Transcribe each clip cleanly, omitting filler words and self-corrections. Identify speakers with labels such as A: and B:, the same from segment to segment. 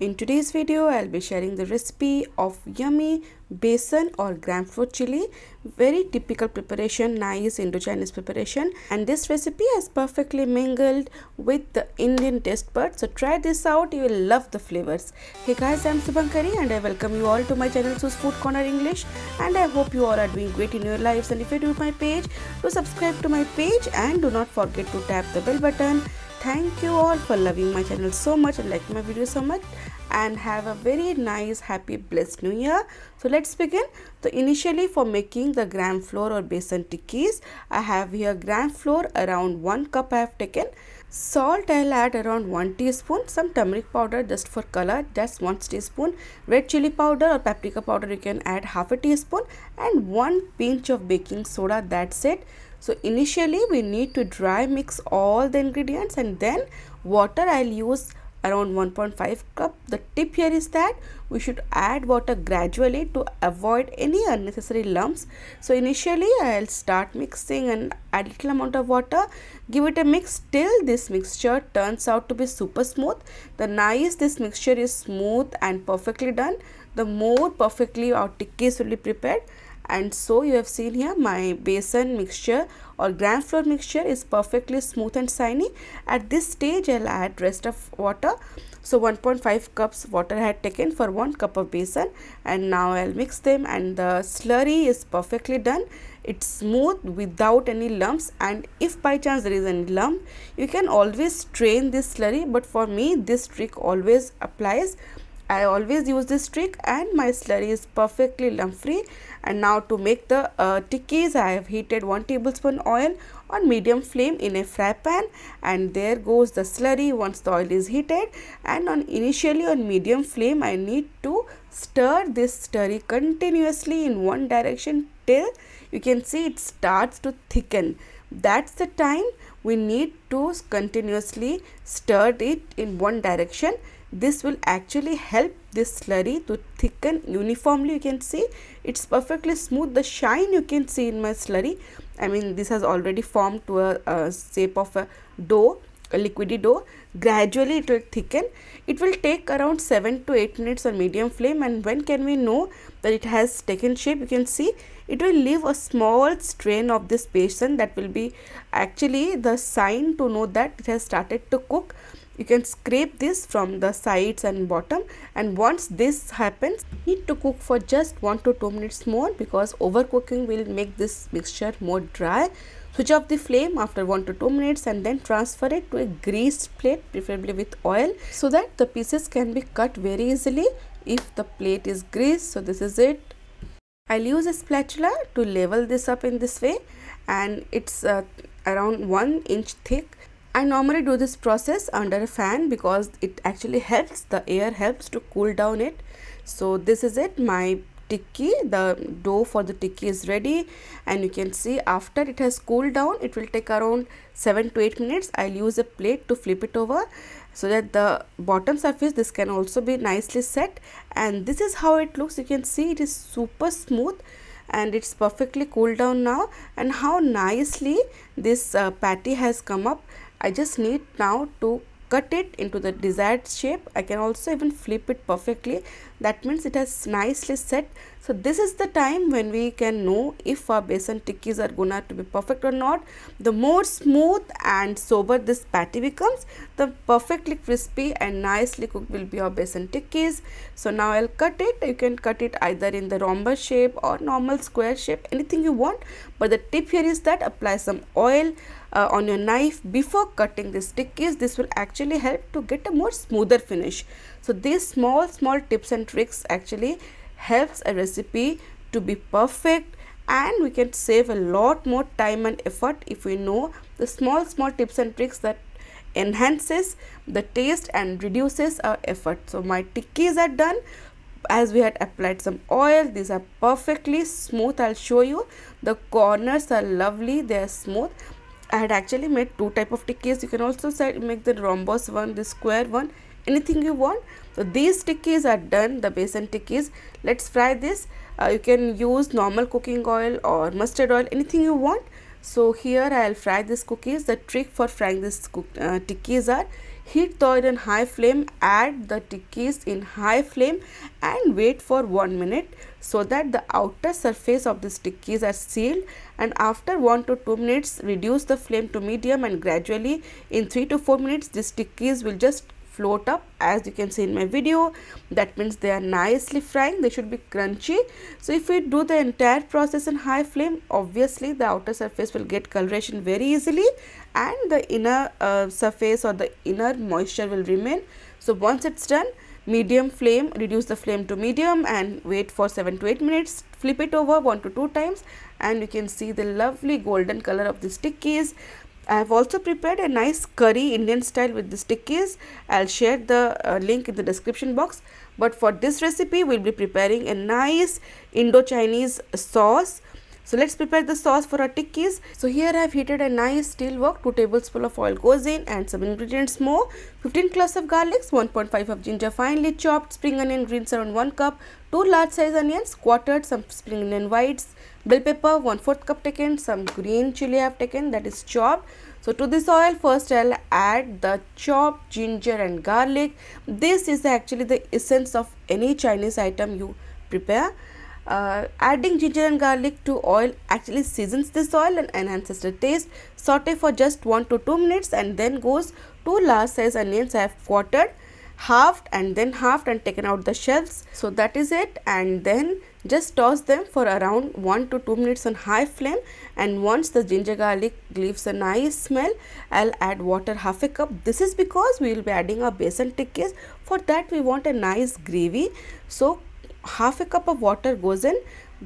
A: In today's video, I'll be sharing the recipe of yummy besan or gram flour chili. Very typical preparation, nice Indo-Chinese preparation. And this recipe has perfectly mingled with the Indian taste buds. So try this out, you will love the flavors. Hey guys, I'm Subhankari and I welcome you all to my channel Su's Food Corner English. And I hope you all are doing great in your lives. And if you do my page, do subscribe to my page and do not forget to tap the bell button. Thank you all for loving my channel so much and liking my video so much, and have a very nice, happy, blessed new year. So let's begin. So initially, for making the gram flour or besan tikkis, I have here gram flour around 1 cup I have taken. Salt I'll add around 1 teaspoon. Some turmeric powder just for color, just 1 teaspoon. Red chili powder or paprika powder you can add half a teaspoon, and 1 pinch of baking soda. That's it. So initially we need to dry mix all the ingredients, and then water I'll use around 1.5 cup. The tip here is that we should add water gradually to avoid any unnecessary lumps. So initially I'll start mixing and add little amount of water, give it a mix till this mixture turns out to be super smooth. The nice this mixture is smooth and perfectly done, the more perfectly our tikkis will be prepared. And so you have seen here my besan mixture or gram flour mixture is perfectly smooth and shiny. At this stage I'll add rest of water. So 1.5 cups water I had taken for 1 cup of besan, and now I'll mix them, and the slurry is perfectly done. It's smooth without any lumps, and if by chance there is any lump, you can always strain this slurry, but for me this trick always applies. I always use this trick and my slurry is perfectly lump free. And now to make the tikkis, I have heated 1 tablespoon oil on medium flame in a fry pan, and there goes the slurry once the oil is heated. And initially on medium flame I need to stir this slurry continuously in one direction till you can see it starts to thicken. That's the time we need to continuously stir it in one direction. This will actually help this slurry to thicken uniformly. You can see it's perfectly smooth. The shine you can see in my slurry, I mean this has already formed to a shape of a dough, a liquidy dough. Gradually it will thicken. It will take around 7 to 8 minutes on medium flame. And when can we know that it has taken shape? You can see it will leave a small strain of this besan. That will be actually the sign to know that it has started to cook. You can scrape this from the sides and bottom, and once this happens, need to cook for just 1 to 2 minutes more, because overcooking will make this mixture more dry. Switch off the flame after 1 to 2 minutes and then transfer it to a greased plate, preferably with oil, so that the pieces can be cut very easily if the plate is greased. So this is it. I'll use a spatula to level this up in this way, and it's around 1 inch thick. I normally do this process under a fan because it actually helps, the air helps to cool down it. So this is it, my tikki, the dough for the tikki is ready, and you can see after it has cooled down, it will take around 7 to 8 minutes. I'll use a plate to flip it over so that the bottom surface, this can also be nicely set, and this is how it looks. You can see it is super smooth and it's perfectly cooled down now, and how nicely this patty has come up. I just need now to cut it into the desired shape. I can also even flip it perfectly. That means it has nicely set. So this is the time when we can know if our besan tikkis are gonna to be perfect or not. The more smooth and sober this patty becomes, the perfectly crispy and nicely cooked will be our besan tikkis. So now I'll cut it. You can cut it either in the rhombus shape or normal square shape, anything you want. But the tip here is that apply some oil on your knife before cutting this tikkis. This will actually help to get a more smoother finish. So these small tips and tricks actually helps a recipe to be perfect, and we can save a lot more time and effort if we know the small tips and tricks that enhances the taste and reduces our effort. So my tikkis are done. As we had applied some oil, these are perfectly smooth. I'll show you, the corners are lovely, they are smooth. I had actually made 2 type of tikkis. You can also make the rhombus one, the square one, anything you want. So these tikkis are done, the besan tikkis. Let's fry this. You can use normal cooking oil or mustard oil, anything you want. So here I'll fry these cookies. The trick for frying this tikkis are, Heat the oil on high flame, add the tikkis in high flame and wait for 1 minute so that the outer surface of these tikkis are sealed, and after 1 to 2 minutes reduce the flame to medium, and gradually in 3 to 4 minutes these tikkis will just float up, as you can see in my video. That means they are nicely frying, they should be crunchy. So if we do the entire process in high flame, obviously the outer surface will get coloration very easily and the inner surface or the inner moisture will remain. So once it's done, medium flame, reduce the flame to medium and wait for 7 to 8 minutes. Flip it over 1 to 2 times and you can see the lovely golden color of the tikkis. I have also prepared a nice curry Indian style with the tikkis. I'll share the link in the description box. But for this recipe, we'll be preparing a nice Indo-Chinese sauce. So let's prepare the sauce for our tikkis. So here I have heated a nice steel wok. 2 tablespoons of oil goes in and some ingredients more. 15 cloves of garlic, 1.5 of ginger finely chopped, spring onion greens around 1 cup, 2 large size onions, quartered, some spring onion whites, bell pepper 1/4 cup taken, some green chili I have taken, that is chopped. So to this oil, first I'll add the chopped ginger and garlic. This is actually the essence of any Chinese item you prepare. Adding ginger and garlic to oil actually seasons this oil and enhances the taste. Saute for just 1 to 2 minutes and then goes 2 large size onions I have quartered, halved and then halved and taken out the shells. So that is it, and then just toss them for around 1 to 2 minutes on high flame, and once the ginger garlic leaves a nice smell, I'll add water half a cup. This is because we will be adding our besan tikkis. For that we want a nice gravy. So half a cup of water goes in.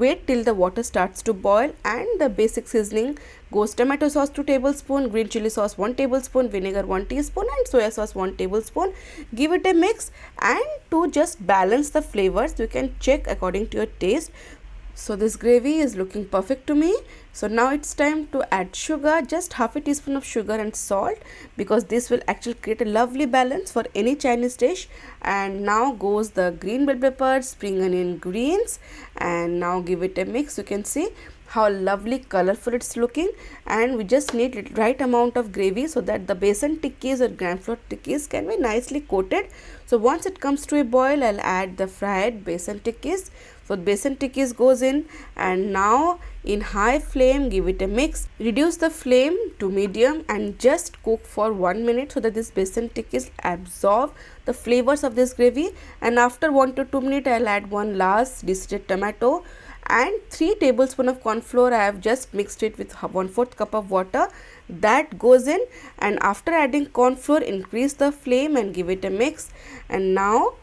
A: Wait till the water starts to boil and the basic seasoning goes tomato sauce 2 tablespoons, green chili sauce 1 tablespoon, vinegar 1 teaspoon and soya sauce 1 tablespoon. Give it a mix, and to just balance the flavors you can check according to your taste. So this gravy is looking perfect to me. So now it's time to add sugar, just half a teaspoon of sugar and salt, because this will actually create a lovely balance for any Chinese dish. And now goes the green bell pepper, spring onion greens, and now give it a mix. You can see how lovely colorful it's looking, and we just need right amount of gravy so that the besan tikkis or gram flour tikkis can be nicely coated. So once it comes to a boil, I'll add the fried besan tikkis. So besan tikkis goes in, and now in high flame give it a mix. Reduce the flame to medium and just cook for 1 minute so that this besan tikkis absorb the flavors of this gravy. And after 1 to 2 minutes, I'll add 1 large decided tomato and 3 tablespoons of corn flour. I have just mixed it with 1/4 cup of water. That goes in, and after adding corn flour, increase the flame and give it a mix. And now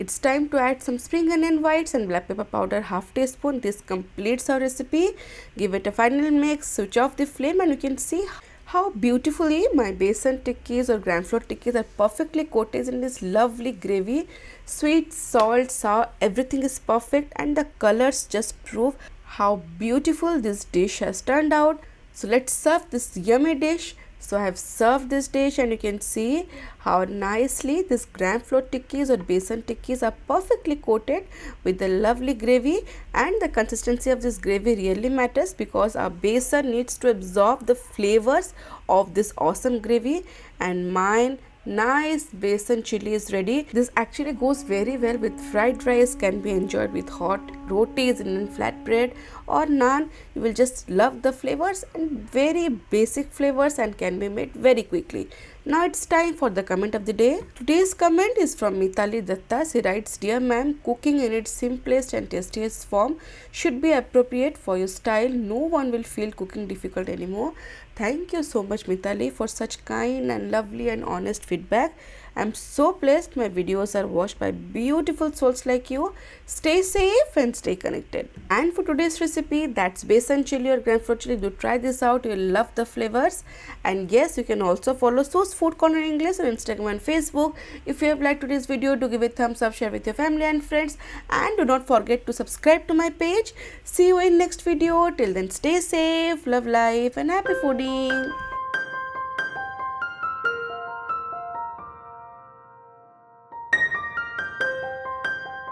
A: it's time to add some spring onion whites and black pepper powder half teaspoon. This completes our recipe. Give it a final mix, switch off the flame, and you can see how beautifully my besan tikkis or gram flour tikkis are perfectly coated in this lovely gravy. Sweet, salt, sour, everything is perfect, and the colors just prove how beautiful this dish has turned out. So let's serve this yummy dish. So I have served this dish, and you can see how nicely this gram flour tikkis or besan tikkis are perfectly coated with the lovely gravy. And the consistency of this gravy really matters, because our besan needs to absorb the flavors of this awesome gravy. And mine nice besan chili is ready. This actually goes very well with fried rice, can be enjoyed with hot rotis, Indian flatbread or naan. You will just love the flavors, and very basic flavors, and can be made very quickly. Now it's time for the comment of the day. Today's comment is from Mitali Datta. She writes, "Dear ma'am, cooking in its simplest and tastiest form should be appropriate for your style. No one will feel cooking difficult anymore." Thank you so much, Mitali, for such kind and lovely and honest feedback. I'm so blessed my videos are watched by beautiful souls like you. Stay safe and stay connected. And for today's recipe, that's besan chili or gram flour chili. Do try this out. You'll love the flavors. And yes, you can also follow Su's Food Corner English on Instagram and Facebook. If you have liked today's video, do give it a thumbs up, share with your family and friends. And do not forget to subscribe to my page. See you in next video. Till then, stay safe, love life and happy fooding.